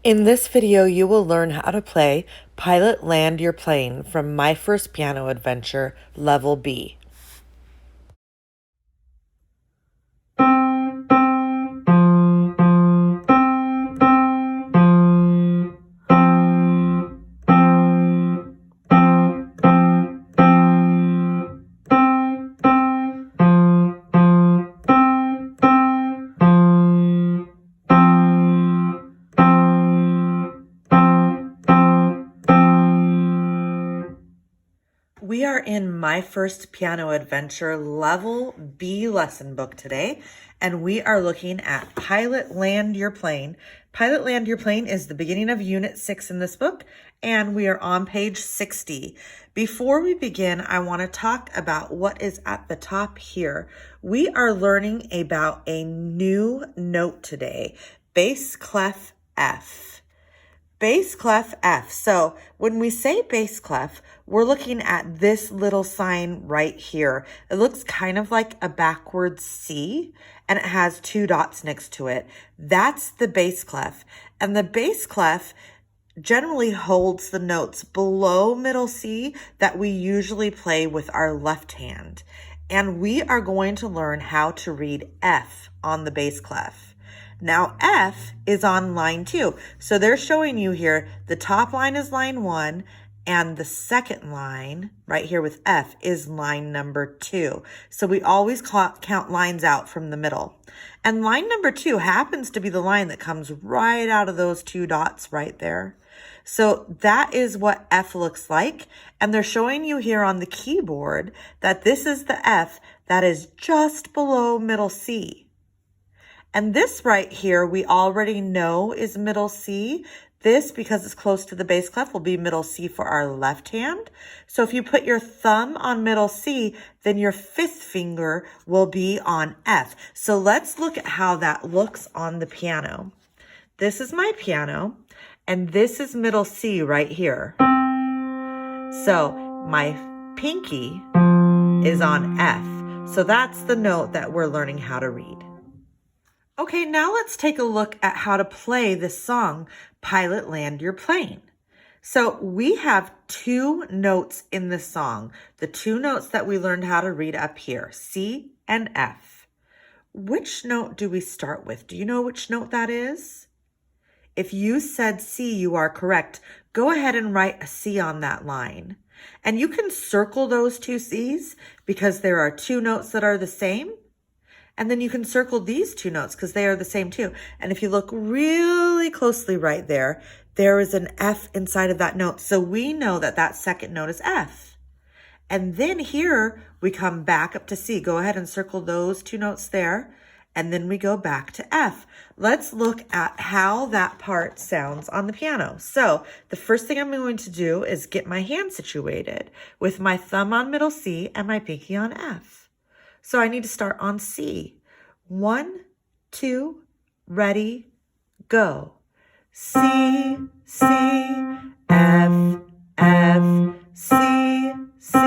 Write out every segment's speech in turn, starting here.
In this video, you will learn how to play Pilot Land Your Plane from My First Piano Adventure, Level B. We are in My First Piano Adventure Level B lesson book today, and we are looking at Pilot Land Your Plane. Pilot Land Your Plane is the beginning of Unit 6 in this book, and we are on page 60. Before we begin, I want to talk about what is at the top here. We are learning about a new note today, bass clef F. Bass clef F. So when we say bass clef, we're looking at this little sign right here. It looks kind of like a backwards C, and it has two dots next to it. That's the bass clef. And the bass clef generally holds the notes below middle C that we usually play with our left hand. And we are going to learn how to read F on the bass clef. Now F is on line 2. So they're showing you here, the top line is line 1 and the second line right here with F is line number 2. So we always count lines out from the middle. And line number 2 happens to be the line that comes right out of those two dots right there. So that is what F looks like. And they're showing you here on the keyboard that this is the F that is just below middle C. And this right here, we already know is middle C. This, because it's close to the bass clef, will be middle C for our left hand. So if you put your thumb on middle C, then your fifth finger will be on F. So let's look at how that looks on the piano. This is my piano, and this is middle C right here. So my pinky is on F. So that's the note that we're learning how to read. Okay, now let's take a look at how to play this song, Pilot Land Your Plane. So we have two notes in this song, the two notes that we learned how to read up here, C and F. Which note do we start with? Do you know which note that is? If you said C, you are correct. Go ahead and write a C on that line. And you can circle those two C's because there are two notes that are the same. And then you can circle these two notes because they are the same too. And if you look really closely right there, there is an F inside of that note. So we know that that second note is F. And then here we come back up to C. Go ahead and circle those two notes there. And then we go back to F. Let's look at how that part sounds on the piano. So the first thing I'm going to do is get my hand situated with my thumb on middle C and my pinky on F. So I need to start on C. 1, 2, ready, go. C, C, F, F, C, C,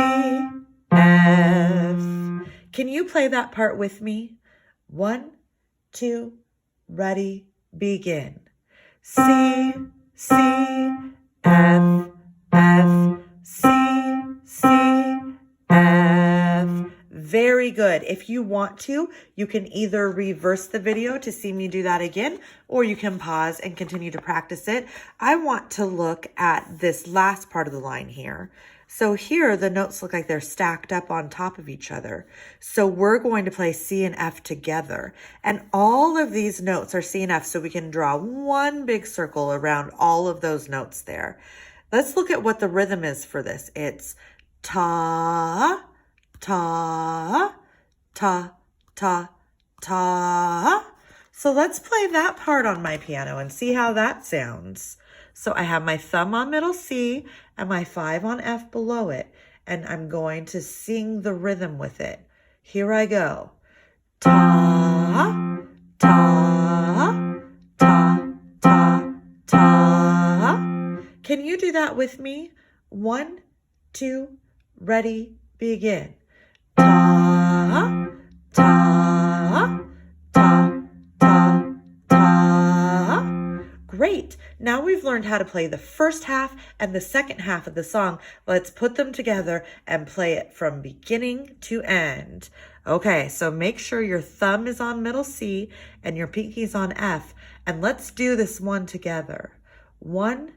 F. Can you play that part with me? 1, 2, ready, begin. C, C, F, F, C, C, F. Very good. If you want to, you can either reverse the video to see me do that again, or you can pause and continue to practice it. I want to look at this last part of the line here. So here, the notes look like they're stacked up on top of each other. So we're going to play C and F together. And all of these notes are C and F, so we can draw one big circle around all of those notes there. Let's look at what the rhythm is for this. It's ta, ta, ta, ta, ta. So let's play that part on my piano and see how that sounds. So I have my thumb on middle C and my 5 on F below it, and I'm going to sing the rhythm with it. Here I go. Ta, ta, ta, ta, ta. Can you do that with me? 1, 2, ready, begin. Ta, ta, ta, ta, ta. Great. Now we've learned how to play the first half and the second half of the song. Let's put them together and play it from beginning to end. Okay, so make sure your thumb is on middle C and your pinky's on F. And let's do this one together. 1,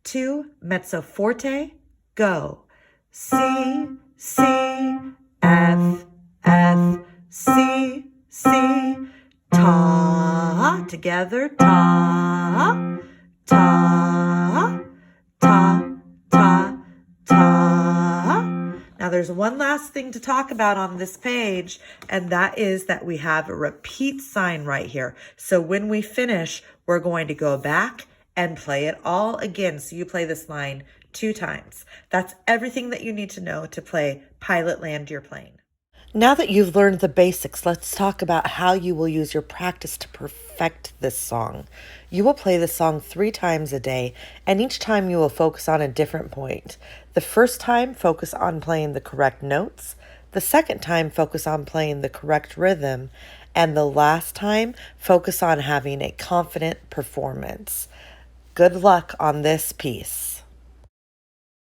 2, mezzo forte, go. C, C, F, F, C, C, ta, together, ta, ta, ta, ta, ta. Now there's one last thing to talk about on this page, and that is that we have a repeat sign right here. So when we finish, we're going to go back and play it all again. So you play this line 2 times. That's everything that you need to know to play Pilot Land Your Plane. Now that you've learned the basics, let's talk about how you will use your practice to perfect this song. You will play the song 3 times a day, and each time you will focus on a different point. The first time, focus on playing the correct notes. The second time, focus on playing the correct rhythm. And the last time, focus on having a confident performance. Good luck on this piece.